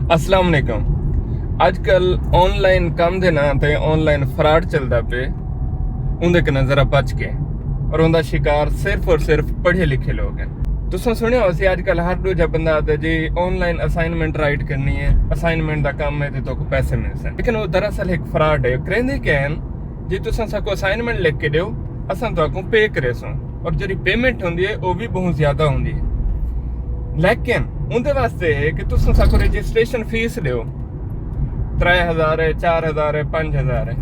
अस्सलाम वालेकुम। अजकल ऑनलाइन काम दे नां ते ऑनलाइन फ्रॉड चलदा पे, उंदे कन्नै जरा बच के और उंदा शिकार सिर्फ और सिर्फ पढ़े लिखे लोग हैं। तुसें सुनिया होसी अजकल हर दूजा बंदा आखदा जी ऑनलाइन असाइनमेंट राइट करनी है, असाइनमेंट दा काम है ते तोको पैसे मिलसे, लेकिन वो दरअसल एक फ्रॉड है। करेंदे क्या हैं जी तुसें साको असाइनमेंट लिख के दियो, असां तोको पे करेसो और जेडी पेमेंट होंदी है वो भी बहुत ज्यादा होंदी है। लेकिन उनके वास्ते है कि तुम साको रजिस्ट्रेशन फीस दो 3000 है, 4000 है, 5000 है।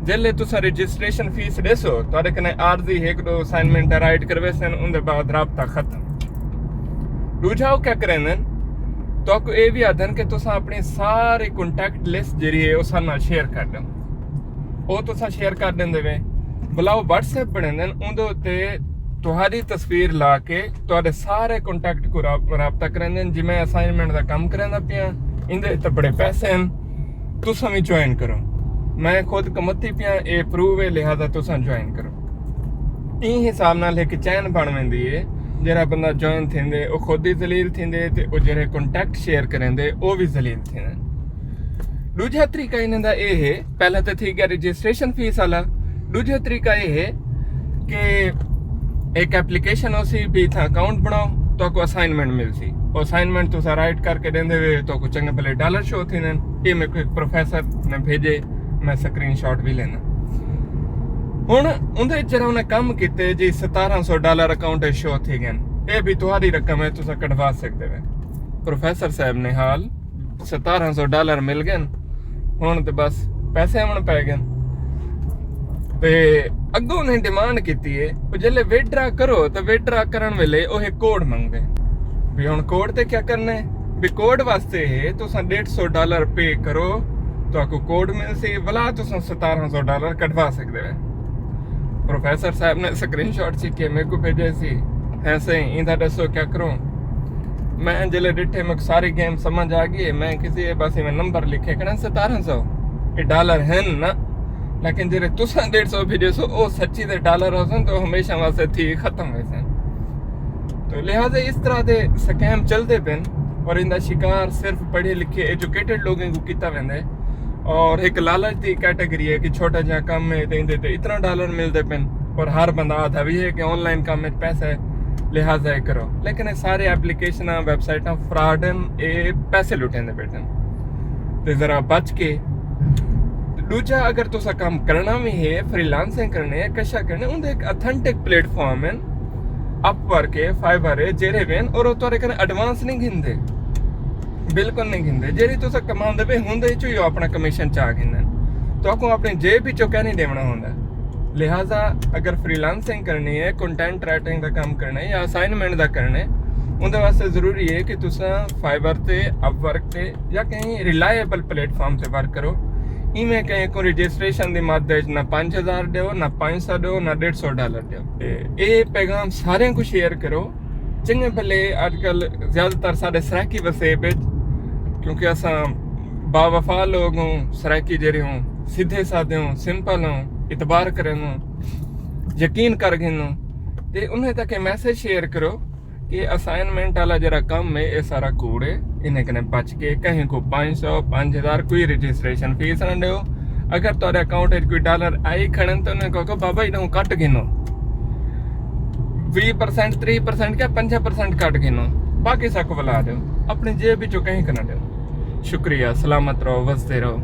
जिले तुस रजिस्ट्रेशन फीस देसो तो कने आरजी एक दो असाइनमेंट राइट करवे सन, उनके बाद राबता खत्म। दूजा क्या करें तो ये भी आदन कि तुस अपनी सारी कॉन्टैक्ट लिस्ट जी है उस शेयर कर दो, वो तुस शेयर कर देंगे वे बुलाओ व्हाट्सएप बने उनके उत्ते तुहारी तस्वीर ला के तुहारे सारे कॉन्टैक्ट को राबता करेंगे। जिमें असाइनमेंट का काम करेंदा पिया, इंदे ते बड़े पैसे हैं, तुसा भी ज्वाइन करो। मैं खुद कमती पिया, ये प्रूव है, लिहाजा तुसा ज्वाइन करो। ई हिसाब नाल एक चैन बन वेंदी है। जेड़ा बंदा ज्वाइन थींदे वो खुद ही जलील थींदे ते ओ जेड़े कॉन्टैक्ट शेयर करेंदे वो भी जलील थींदे। दूजा तरीका इन्हां दा ये है, पहला तो थी गया रजिस्ट्रेशन फीस वाला। दूजा तरीका ये है कि एक एप्लीकेशन हो सी भी था अकाउंट बनाओ तो को असाइनमेंट मिल सी, और असाइनमेंट तो राइट करके देंदे वे तो को चंगे भले डॉलर शो थी ने। ये मेरे को एक प्रोफेसर ने भेजे, मैं स्क्रीनशॉट भी लेना। हुण उंदे जरा उन्हें काम किते जी $1700 अकाउंट शो थी गए, ये भी तुम्हारी रकम है, तुसा कटवा सकते वे। प्रोफेसर साहब ने हाल $1700 मिल गए, हुण ते बस पैसे आवन पै गए। ते अगों उन्हें डिमांड की है जिले विड्रा करो तो विड्रा करन वेले वो एक कोड मंगदे भी। हुण कोड ते क्या करना है भी, कोड वास्ते है तुस $150 पे करो तो आपको कोड मिल सी, भला तुस $1700 कटवा सकते हैं। प्रोफेसर साहब ने स्क्रीनशॉट सीखे मेरे को भेजे सी, है सही इंदा दसो क्या करूं। मैं जिले डिठे मेरे सारी गेम समझ आ गई। मैं किसी बस में नंबर लिखे कहना $1700 ये डॉलर है ना, लेकिन जेरे तुसा 150 भेजो वो सच्ची दे डॉलर हो तो हमेशा वास्ते थी खत्म वैसे। तो लिहाजा इस तरह के स्कैम चलते पेन और इनका शिकार सिर्फ पढ़े लिखे एजुकेटेड लोगों को किया वेंदे। और एक लालच की कैटेगरी है कि छोटा जहा काम है तो इतना डॉलर मिलते पेन, और हर बंदा आता भी है कि ऑनलाइन काम में पैसा है लिहाजा ये करो। लेकिन ये सारे एप्लीकेशन वैबसाइट फ्रॉडन ये पैसे लुटेंदे बैठन, तो जरा बच के। दूजा अगर तुसा काम करना भी है, फ्रीलांसिंग करने है, कशा करने, उनके एक ऑथेंटिक प्लेटफॉर्म है, अपवर्क है, फाइवर है, जेरे वेन, और वो तोरे कने एडवांस नहीं गिनदे, बिल्कुल नहीं गिनदे। जेरी तुसा कमांदे वे हुंदे चो यो अपना कमीशन चा गिनदे, तो आपको अपनी जेब ही चो नहीं देना होंदा। लिहाजा अगर फ्रीलांसिंग करनी है, कंटेंट राइटिंग का काम करना है या असाइनमेंट का करना है, उनके वास्ते जरूरी है कि तुसा फाइवर ते, अपवर्क ते या कहीं रिलायबल प्लेटफॉर्म ते वर्क करो। इमें कहीं को रजिस्ट्रेशन की मद ना 5000 दो, ना 500 दो, ना $150 दो। ये पैगाम सारे को शेयर करो। चंगे भले अजकल ज्यादातर साढ़े सराकी वसेब, क्योंकि असा बावफा लोग हूँ, सराकी जेरे हूँ, सीधे साधे हूँ, सिंपल हूँ, इतबार करें हूँ, यकीन कर गए हूँ, तो उन्हें तक मैसेज शेयर करो कि असाइनमेंट वाला जरा काम है ये सारा कूड़ है, इन्हें कने बच के कहीं को 500 5000 कोई रजिस्ट्रेशन फीस न दो। अगर तुम्हारे अकाउंट कोई डॉलर आई खड़न तो उन्हें कहो बाबा इन्हों कट गिनो 20% 3% क्या 50% कट गिनो, बाकी सबको बुला दो, अपनी जेब भी कहीं करना दो। शुक्रिया, सलामत रहो, वसते रहो।